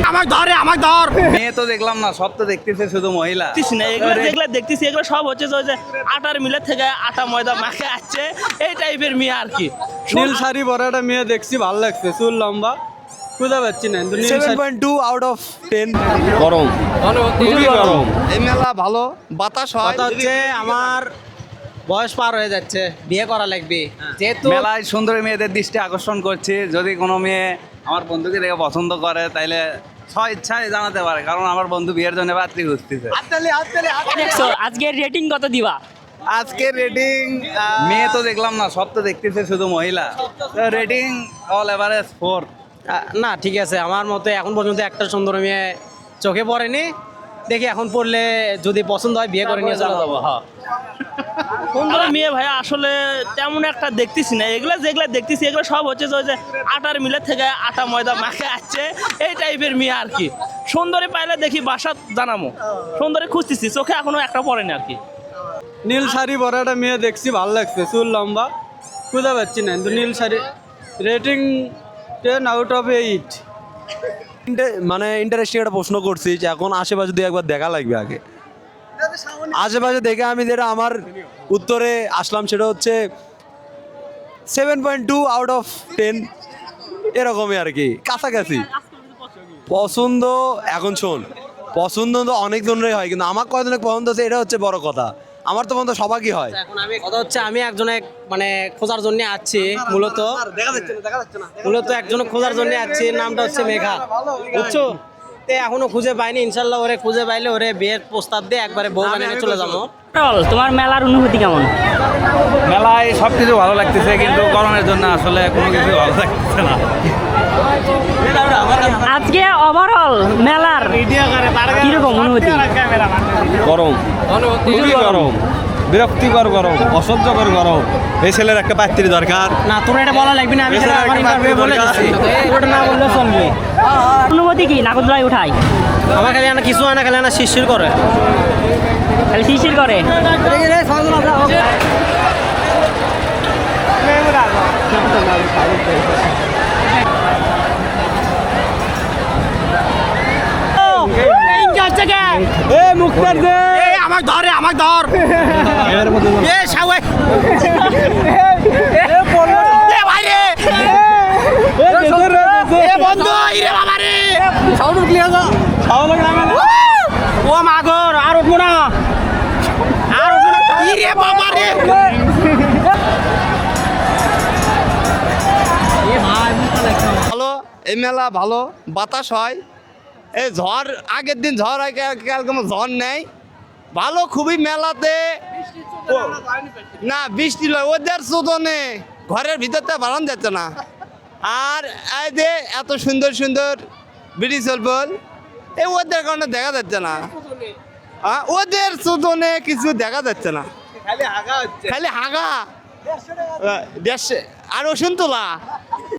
আমাকে ধরে আমাকে ধর। মেয়ে তো দেখলাম না, সব তো দেখতেছে শুধু মহিলা। এগুলো দেখতেছি, এগুলো সব হচ্ছে যে ওই যে আটার মিলের থেকে আটা ময়দা মাখে আসছে এই টাইপের মেয়ে আর কি। নীল শাড়ি পরা একটা মেয়ে দেখছি, ভালো লাগছে, চুল লম্বা, খুঁজে পাচ্ছি না। 7.2 আউট অফ 10। গরম, খুবই গরম। এই মেলা ভালো, বাতাস হয়। কথা হচ্ছে আমার বয়স পার হয়ে যাচ্ছে, বিয়ে করা লাগবে যেহেতু। মেলায় সুন্দরী মেয়েদের দৃষ্টি আকর্ষণ করছি। যদি কোনো মেয়ে আমার বন্ধুকে দেখে পছন্দ করে তাইলে ইচ্ছায় জানাতে পারে, কারণ আমার বন্ধু বিয়ের জন্য পাত্রী খুঁজতেছে। দেখছো আজকের রেটিং কত দিবা? আজকে রেটিং, মেয়ে তো দেখলাম না, সব তো দেখতেছে শুধু মহিলা। Rating all average 4। না ঠিক আছে, আমার মতে এখন পর্যন্ত একটা সুন্দর মেয়ে চোখে পড়েনি। দেখি এখন পড়লে যদি পছন্দ হয় বিয়ে করে নিয়ে চলে যাবো। হ্যাঁ, সুন্দর মেয়ে ভাইয়া আসলে তেমন একটা দেখতেছি না। এগুলো যেগুলো দেখতেছি এগুলো সব হচ্ছে যে ওই যে আটার মিলের থেকে আটা ময়দা মাখে আসছে এই টাইপের মেয়ে আর কি। সুন্দরী পাইলে দেখি বাসা জানামো, সুন্দরী খুঁজতেছি, চোখে এখনো একটা পড়েনি আর কি। নীল শাড়ি পরা একটা মেয়ে দেখছি, ভালো লাগছে, চুল লম্বা, খুঁজে পাচ্ছি না। কিন্তু নীল শাড়ি রেটিং 10 আউট অফ 8। মানে ইন্টারেস্টিং একটা প্রশ্ন করছি যে এখন আশেপাশে দিয়ে একবার দেখা লাগবে আগে। আশেপাশে দেখে আমি যেটা আমার উত্তরে আসলাম সেটা হচ্ছে 7.2 আউট অফ 10, এরকমই আর কি, কাছাকাছি। পছন্দ এখন শোন, পছন্দ তো অনেক জনেরই হয়, কিন্তু আমার কয়জনের পছন্দ আছে এটা হচ্ছে বড় কথা। আমার তো পছন্দ সবাইকে হয়। এখন আমি কথা হচ্ছে আমি একজনে মানে খোঁজার জন্য আসছি, মূলত একজন খোঁজার জন্য আসছি, নামটা হচ্ছে মেঘা, বুঝছো? এখনো খুঁজে পাইনি, ইনশাল্লাহ ওরে খুঁজে পাইলে ওরে বিয়ের প্রস্তাব দিয়ে একবারে বউ বানিয়ে চলে যাবো। তোমার মেলার অনুভূতি কেমন? মেলায় সব কিছু ভালো লাগতেছে, কিন্তু গরমের জন্য আসলে কোনো কিছু ভালো লাগতেছে না। আজকে ওভারঅল মেলার কিরকম অনুভূতি? গরম, খুবই গরম, বিরক্তিকর গরম, অসহ্যকর গরম। এই ছেলের একটা পাত্রী দরকার। না তোর এটা বলা লাগবে না, আমি সেটা আমার ইন্টারভিউ বলে দিচ্ছি, ওটা না বললে চলবে। অনুভূতি কি নাগরদোলায় উঠাই? আমার খালি আনা কিছু আনা, খালি আনা শিরশির করে, খালি শিরশির করে। মুক্তার দে আমাকে ধরে আমাকে ধর। এ শাওয়ে এ ভাই রে, এ বন্ধু ইরে বাবা রে, সাউন্ড ক্লিয়ার যা, ও মাগর আর উঠবো না, আর উঠবো না, ইরে বাবা রে। ভালো, এই মেলা ভালো, বাতাস হয়। এই ঝড়, আগের দিন ঝড় হয়, কালকে ঝড় নেই, ভালো খুবই মেলাতে। না বৃষ্টি নয়, ওদের চোদনে ঘরের ভিতরটা বাড়ানো যাচ্ছে না। আর এই যে এত সুন্দর সুন্দর ব্রিটিশ বল, এই ওদের কারণে দেখা যাচ্ছে না। ওদের চোদনে কিছু দেখা যাচ্ছে না, খালি হাগা, দেশে আর ওষুন তোলা।